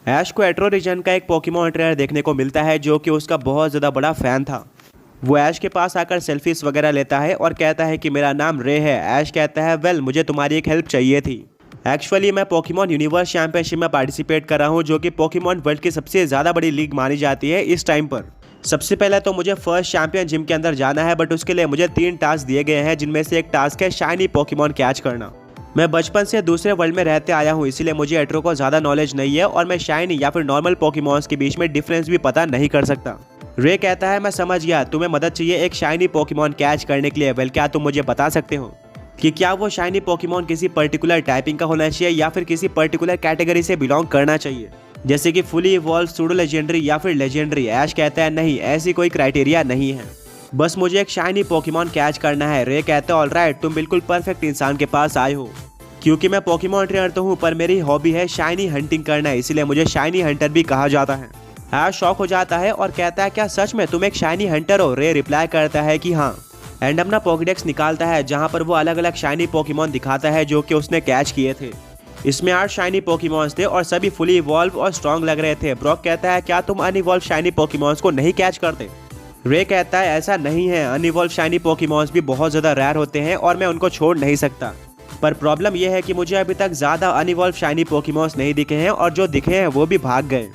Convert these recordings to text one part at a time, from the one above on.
ऐश को एट्रो रीजन का एक पोकेमॉन ट्रेनर देखने को मिलता है जो कि उसका बहुत ज़्यादा बड़ा फ़ैन था। वो ऐश के पास आकर सेल्फीज वगैरह लेता है और कहता है कि मेरा नाम रे है। ऐश कहता है वेल मुझे तुम्हारी एक हेल्प चाहिए थी। एक्चुअली मैं पोकेमॉन यूनिवर्स चैंपियनशिप में पार्टिसिपेट कर रहा हूँ जो कि पोकेमॉन वर्ल्ड की सबसे ज़्यादा बड़ी लीग मानी जाती है इस टाइम पर। सबसे पहले तो मुझे फर्स्ट चैंपियन जिम के अंदर जाना है, बट उसके लिए मुझे 3 टास्क दिए गए हैं जिनमें से एक टास्क है शाइनी पोकेमॉन कैच करना। मैं बचपन से दूसरे वर्ल्ड में रहते आया हूँ, इसीलिए मुझे एट्रो को ज़्यादा नॉलेज नहीं है और मैं शाइनी या फिर नॉर्मल पोकेमॉन्स के बीच में डिफरेंस भी पता नहीं कर सकता। रे कहता है मैं समझ गया, तुम्हें मदद चाहिए एक शाइनी पोकेमॉन कैच करने के लिए। वेल क्या तुम मुझे बता सकते हो कि क्या वो शाइनी पोकेमॉन किसी पर्टिकुलर टाइपिंग का होना चाहिए या फिर किसी पर्टिकुलर कैटेगरी से बिलोंग करना चाहिए, जैसे कि फुली इवॉल्व, सूडो लेजेंडरी या फिर लेजेंडरी। ऐश कहता है नहीं, ऐसी कोई क्राइटेरिया नहीं है, बस मुझे एक शाइनी पोकेमॉन कैच करना है। रे कहता है ऑलराइट, तुम बिल्कुल परफेक्ट इंसान के पास आए हो, क्योंकि मैं पोकेमॉन ट्रेनर तो हूँ पर मेरी हॉबी है शाइनी हंटिंग करना, इसीलिए मुझे शाइनी हंटर भी कहा जाता है। ऐश शॉक हो जाता है और कहता है क्या सच में तुम एक शाइनी हंटर हो? रे रिप्लाई करता है कि हाँ, एंड अपना पॉकेडेक्स निकालता है जहाँ पर वो अलग अलग शाइनी पोकेमॉन दिखाता है जो कि उसने कैच किए थे। इसमें 8 शाइनी पोकेमॉन्स थे और सभी फुली इवॉल्व और स्ट्रॉन्ग लग रहे थे। ब्रॉक कहता है क्या तुम अनइवॉल्व शाइनी पोकेमॉन्स को नहीं कैच करते? रे कहता है ऐसा नहीं है, अनइवॉल्व शाइनी पोकेमॉन्स भी बहुत ज़्यादा रेयर होते हैं और मैं उनको छोड़ नहीं सकता, पर प्रॉब्लम यह है कि मुझे अभी तक ज़्यादा अनइवॉल्व शाइनी पोकेमॉन्स नहीं दिखे हैं और जो दिखे हैं वो भी भाग गए।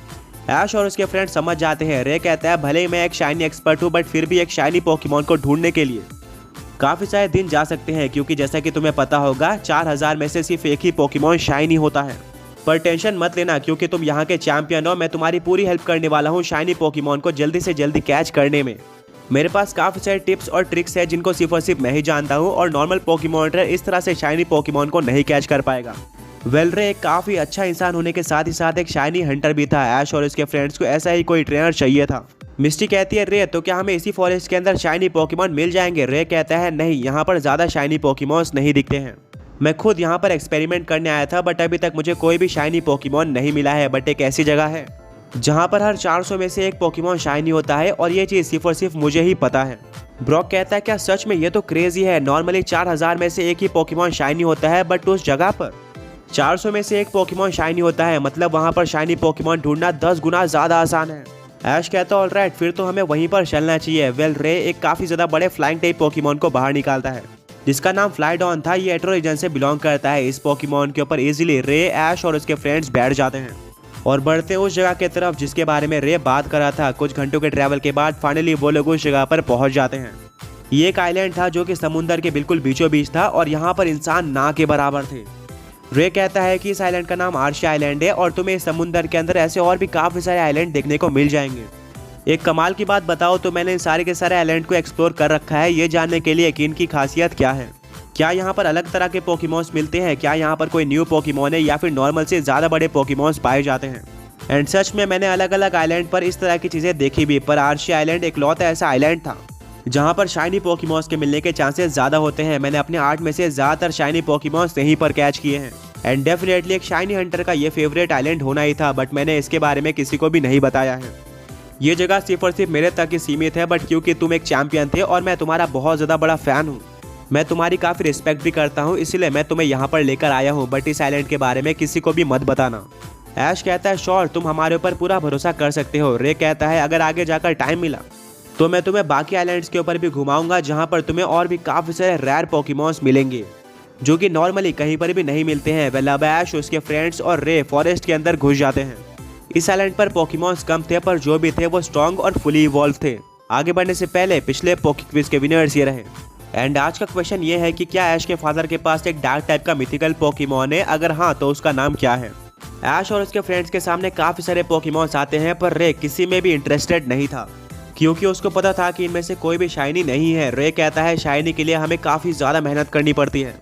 ऐश और उसके फ्रेंड समझ जाते हैं। रे कहता है भले ही मैं एक शाइनी एक्सपर्ट हूँ, बट फिर भी एक शाइनी पोकेमॉन को ढूंढने के लिए काफ़ी सारे दिन जा सकते हैं, क्योंकि जैसा कि तुम्हें पता होगा 4000 में से सिर्फ एक ही पोकेमॉन शाइनी होता है। पर टेंशन मत लेना, क्योंकि तुम यहाँ के चैंपियन हो, मैं तुम्हारी पूरी हेल्प करने वाला हूँ शाइनी पोकेमॉन को जल्दी से जल्दी कैच करने में। मेरे पास काफ़ी सारे टिप्स और ट्रिक्स है जिनको सिर्फ और सिर्फ मैं ही जानता हूँ और नॉर्मल पोकेमॉन ट्रेनर इस तरह से शाइनी पोकेमॉन को नहीं कैच कर पाएगा। वेल रे एक काफ़ी अच्छा इंसान होने के साथ ही साथ एक शाइनी हंटर भी था। ऐश और उसके फ्रेंड्स को ऐसा ही कोई ट्रेनर चाहिए था। मिस्टी कहती है रे तो क्या हमें इसी फॉरेस्ट के अंदर शाइनी पोकेमॉन मिल जाएंगे? रे कहता है नहीं, यहाँ पर ज़्यादा शाइनी पोकेमॉन्स नहीं दिखते हैं। मैं खुद यहाँ पर एक्सपेरिमेंट करने आया था, बट अभी तक मुझे कोई भी शाइनी पोकेमॉन नहीं मिला है। बट एक ऐसी जगह है जहाँ पर हर 400 में से एक पोकेमॉन शाइनी होता है और ये चीज़ सिर्फ और सिर्फ मुझे ही पता है। ब्रॉक कहता है क्या सच में? ये तो क्रेजी है, नॉर्मली 4000 में से एक ही पोकेमॉन शाइनी होता है, बट उस जगह पर 400 में से एक पोकेमॉन शाइनी होता है, मतलब वहाँ पर शाइनी पोकेमॉन ढूंढना 10 गुना ज़्यादा आसान है। ऐश कहता है ऑलराइट, फिर तो हमें वहीं पर चलना चाहिए। वेल रे एक काफ़ी ज़्यादा बड़े फ्लाइंग टाइप पोकेमॉन को बाहर निकालता है जिसका नाम फ्लाइडॉन था। ये एट्रो रीजन से बिलोंग करता है। इस पोकेमॉन के ऊपर इजीली रे, ऐश और उसके फ्रेंड्स बैठ जाते हैं और बढ़ते उस जगह की तरफ जिसके बारे में रे बात कर रहा था। कुछ घंटों के ट्रैवल के बाद फाइनली वो लोग उस जगह पर पहुंच जाते हैं। ये एक आइलैंड था जो कि समुंदर के बिल्कुल बीचों बीच था और यहाँ पर इंसान ना के बराबर थे। रे कहता है कि इस आइलैंड का नाम आर्शी आइलैंड है और तुम्हें इस समुंदर के अंदर ऐसे और भी काफ़ी सारे आइलैंड देखने को मिल जाएंगे। एक कमाल की बात बताओ तो मैंने इन सारे के सारे आइलैंड को एक्सप्लोर कर रखा है ये जानने के लिए कि इनकी खासियत क्या है। क्या यहाँ पर अलग तरह के पोकेमॉन्स मिलते हैं? क्या यहाँ पर कोई न्यू पोकेमॉन है या फिर नॉर्मल से ज़्यादा बड़े पोकेमॉन्स पाए जाते हैं? एंड सच में मैंने अलग अलग आइलैंड पर इस तरह की चीज़ें देखी भी, पर आर्शी आइलैंड इकलौता ऐसा आइलैंड था जहाँ पर शाइनी पोकेमॉन्स के मिलने के चांसेस ज़्यादा होते हैं। मैंने अपने 8 में से ज़्यादातर शाइनी पोकेमॉन्स यहीं पर कैच किए हैं एंड डेफिनेटली एक शाइनी हंटर का ये फेवरेट आइलैंड होना ही था, बट मैंने इसके बारे में किसी को भी नहीं बताया है। ये जगह सिर्फ और सिर्फ मेरे तक ही सीमित है, बट क्योंकि तुम एक चैंपियन थे और मैं तुम्हारा बहुत ज़्यादा बड़ा फ़ैन हूँ, मैं तुम्हारी काफ़ी रिस्पेक्ट भी करता हूँ, इसलिए मैं तुम्हें यहाँ पर लेकर आया हूँ, बट इस आइलैंड के बारे में किसी को भी मत बताना। ऐश कहता है श्योर, तुम हमारे ऊपर पूरा भरोसा कर सकते हो। रे कहता है अगर आगे जाकर टाइम मिला तो मैं तुम्हें बाकी आइलैंड्स के ऊपर भी घुमाऊंगा जहाँ पर तुम्हें और भी काफ़ी सारे रेयर पोकेमॉन्स मिलेंगे जो कि नॉर्मली कहीं पर भी नहीं मिलते हैं। वेल अब ऐश, उसके फ्रेंड्स और रे फॉरेस्ट के अंदर घुस जाते हैं। इस आइलैंड पर पोकेमॉन्स कम थे, पर जो भी थे वो स्ट्रॉन्ग और फुली इवॉल्व थे। आगे बढ़ने से पहले पिछले पोके क्विज के विनर्स ये रहे। एंड आज का क्वेश्चन ये है कि क्या ऐश के फादर के पास एक डार्क टाइप का मिथिकल पोकेमॉन है? अगर हाँ तो उसका नाम क्या है? ऐश और उसके फ्रेंड्स के सामने काफ़ी सारे पोकेमॉन्स आते हैं, पर रे किसी में भी इंटरेस्टेड नहीं था क्योंकि उसको पता था कि इनमें से कोई भी शाइनी नहीं है। रे कहता है शाइनी के लिए हमें काफ़ी ज़्यादा मेहनत करनी पड़ती है,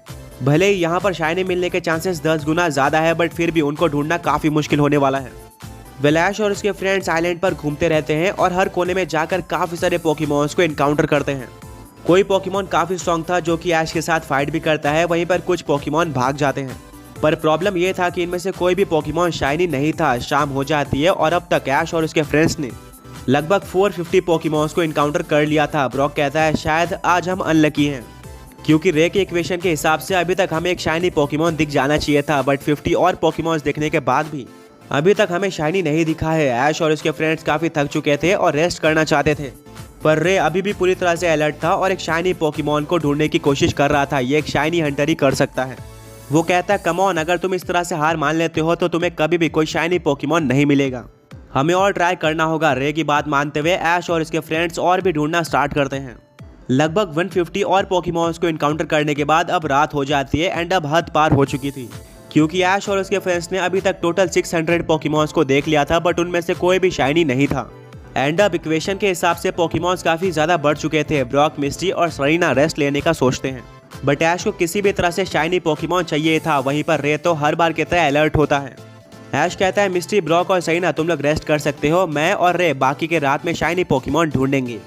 भले ही यहाँ पर शाइनी मिलने के चांसेस 10 गुना ज़्यादा है, बट फिर भी उनको ढूंढना काफ़ी मुश्किल होने वाला है। वेल ऐश और उसके फ्रेंड्स आइलैंड पर घूमते रहते हैं और हर कोने में जाकर काफ़ी सारे पोकेमॉन्स को इनकाउंटर करते हैं। कोई पोकेमॉन काफ़ी स्ट्रॉन्ग था जो कि ऐश के साथ फाइट भी करता है, वहीं पर कुछ पोकेमॉन भाग जाते हैं, पर प्रॉब्लम ये था कि इनमें से कोई भी पोकेमॉन शाइनी नहीं था। शाम हो जाती है और अब तक ऐश और उसके फ्रेंड्स ने लगभग 450 पोकेमॉन्स को इनकाउंटर कर लिया था। ब्रॉक कहता है शायद आज हम अनलकी हैं, क्योंकि रे के इक्वेशन के हिसाब से अभी तक हमें एक शाइनी पोकेमॉन दिख जाना चाहिए था, बट 50 और पोकेमॉन्स देखने के बाद भी अभी तक हमें शाइनी नहीं दिखा है। ऐश और उसके फ्रेंड्स काफी थक चुके थे और रेस्ट करना चाहते थे, पर रे अभी भी पूरी तरह से अलर्ट था और एक शाइनी पोकेमॉन को ढूंढने की कोशिश कर रहा था। ये एक शाइनी हंटर ही कर सकता है। वो कहता है कम ऑन, अगर तुम इस तरह से हार मान लेते हो तो तुम्हें कभी भी कोई शाइनी पोकेमॉन नहीं मिलेगा, हमें और ट्राई करना होगा। रे की बात मानते हुए ऐश और इसके फ्रेंड्स और भी ढूंढना स्टार्ट करते हैं। लगभग 150 और पोकेमॉन्स को इनकाउंटर करने के बाद अब रात हो जाती है एंड अब हद पार हो चुकी थी, क्योंकि ऐश और उसके फ्रेंड्स ने अभी तक टोटल 600 पोकेमॉन्स को देख लिया था, बट उनमें से कोई भी शाइनी नहीं था। एंड अब इक्वेशन के हिसाब से पोकेमॉन्स काफी ज्यादा बढ़ चुके थे। ब्रॉक, मिस्टी और सरीना रेस्ट लेने का सोचते हैं, बट ऐश को किसी भी तरह से शाइनी पोकेमॉन चाहिए था। वहीं पर रे तो हर बार की तरह अलर्ट होता है। ऐश कहता है मिस्टी, ब्रॉक और सरीना तुम लोग रेस्ट कर सकते हो, मैं और रे बाकी के रात में शाइनी पोकेमॉन ढूंढेंगे।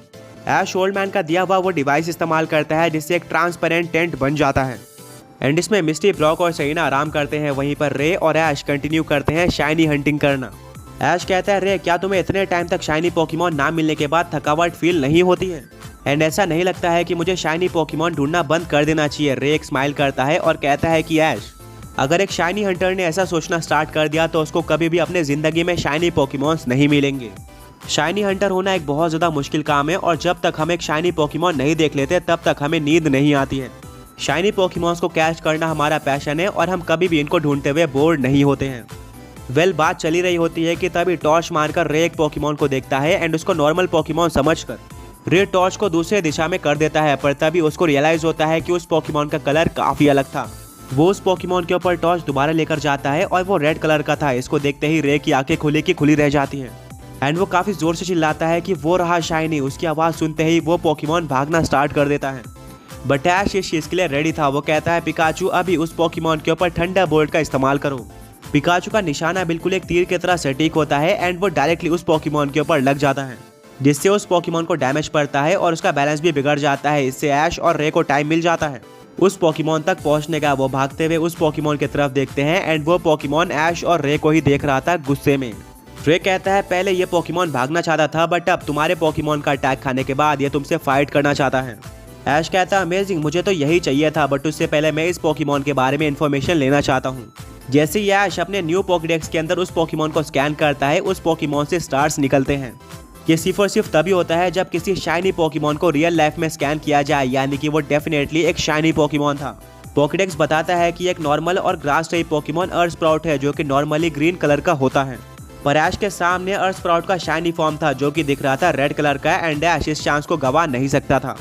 ऐश ओल्ड मैन का दिया हुआ वो डिवाइस इस्तेमाल करता है जिससे एक ट्रांसपेरेंट टेंट बन जाता है एंड इसमें मिस्टी, ब्रॉक और सरीना आराम करते हैं। वहीं पर रे और ऐश कंटिन्यू करते हैं शाइनी हंटिंग करना। ऐश कहता है रे, क्या तुम्हें इतने टाइम तक शाइनी पोकेमॉन ना मिलने के बाद थकावट फील नहीं होती है? एंड ऐसा नहीं लगता है कि मुझे शाइनी पोकेमॉन ढूंढना बंद कर देना चाहिए? रे एक स्माइल करता है और कहता है कि ऐश, अगर एक शाइनी हंटर ने ऐसा सोचना स्टार्ट कर दिया तो उसको कभी भी अपने जिंदगी में शाइनी पोकेमॉन्स नहीं मिलेंगे। शाइनी हंटर होना एक बहुत ज़्यादा मुश्किल काम है और जब तक हम एक शाइनी पोकेमॉन नहीं देख लेते तब तक हमें नींद नहीं आती है। शाइनी पोकेमॉन्स को कैच करना हमारा पैशन है और हम कभी भी इनको ढूंढते हुए बोर नहीं होते हैं। बात चली रही होती है कि तभी टॉर्च मारकर रे एक पोकेमॉन को देखता है एंड उसको नॉर्मल पोकेमॉन समझकर रे टॉर्च को दूसरे दिशा में कर देता है, पर तभी उसको रियलाइज होता है कि उस पोकेमॉन का कलर काफी अलग था। वो उस पोकेमॉन के ऊपर टॉर्च दोबारा लेकर जाता है और वो रेड कलर का था। इसको देखते ही रे की आंखें खुली की खुली रह जाती हैं एंड वो काफी जोर से चिल्लाता है कि वो रहा शाइनी। उसकी आवाज सुनते ही वो पोकेमॉन भागना स्टार्ट कर देता है, बट ऐश इस चीज के लिए रेडी था। वो कहता है पिकाचू, अभी उस पोकेमॉन के ऊपर थंडरबोल्ट का इस्तेमाल करो। पिकाचू का निशाना बिल्कुल एक तीर की तरह सटीक होता है एंड वो डायरेक्टली उस पोकेमॉन के ऊपर लग जाता है, जिससे उस पोकेमॉन को डैमेज पड़ता है और उसका बैलेंस भी बिगड़ जाता है। इससे ऐश और रे को टाइम मिल जाता है उस पोकेमॉन तक पहुंचने का। वो भागते हुए उस पोकेमॉन की तरफ देखते हैं एंड वो पोकेमॉन ऐश और रे को ही देख रहा था गुस्से में। रे कहता है पहले ये पोकेमॉन भागना चाहता था, बट अब तुम्हारे पोकेमॉन का अटैक खाने के बाद ये तुमसे फाइट करना चाहता है। ऐश कहता है अमेजिंग, मुझे तो यही चाहिए था, बट उससे पहले मैं इस पोकेमॉन के बारे में इन्फॉर्मेशन लेना चाहता हूँ। जैसे ही ऐश अपने न्यू पोकेडेक्स के अंदर उस पोकेमॉन को स्कैन करता है, उस पोकेमॉन से स्टार्स निकलते हैं। ये सिर्फ और सिर्फ तभी होता है जब किसी शाइनी पोकेमॉन को रियल लाइफ में स्कैन किया जाए, यानी कि वो डेफिनेटली एक शाइनी पोकेमॉन था। पोकेडेक्स बताता है कि एक नॉर्मल और ग्रास टाइप पोकेमॉन अर्थ स्प्राउट है जो कि नॉर्मली ग्रीन कलर का होता है, पर ऐश के सामने अर्थ स्प्राउट का शाइनी फॉर्म था जो कि दिख रहा था रेड कलर का एंड ऐश इस चांस को गवा नहीं सकता था।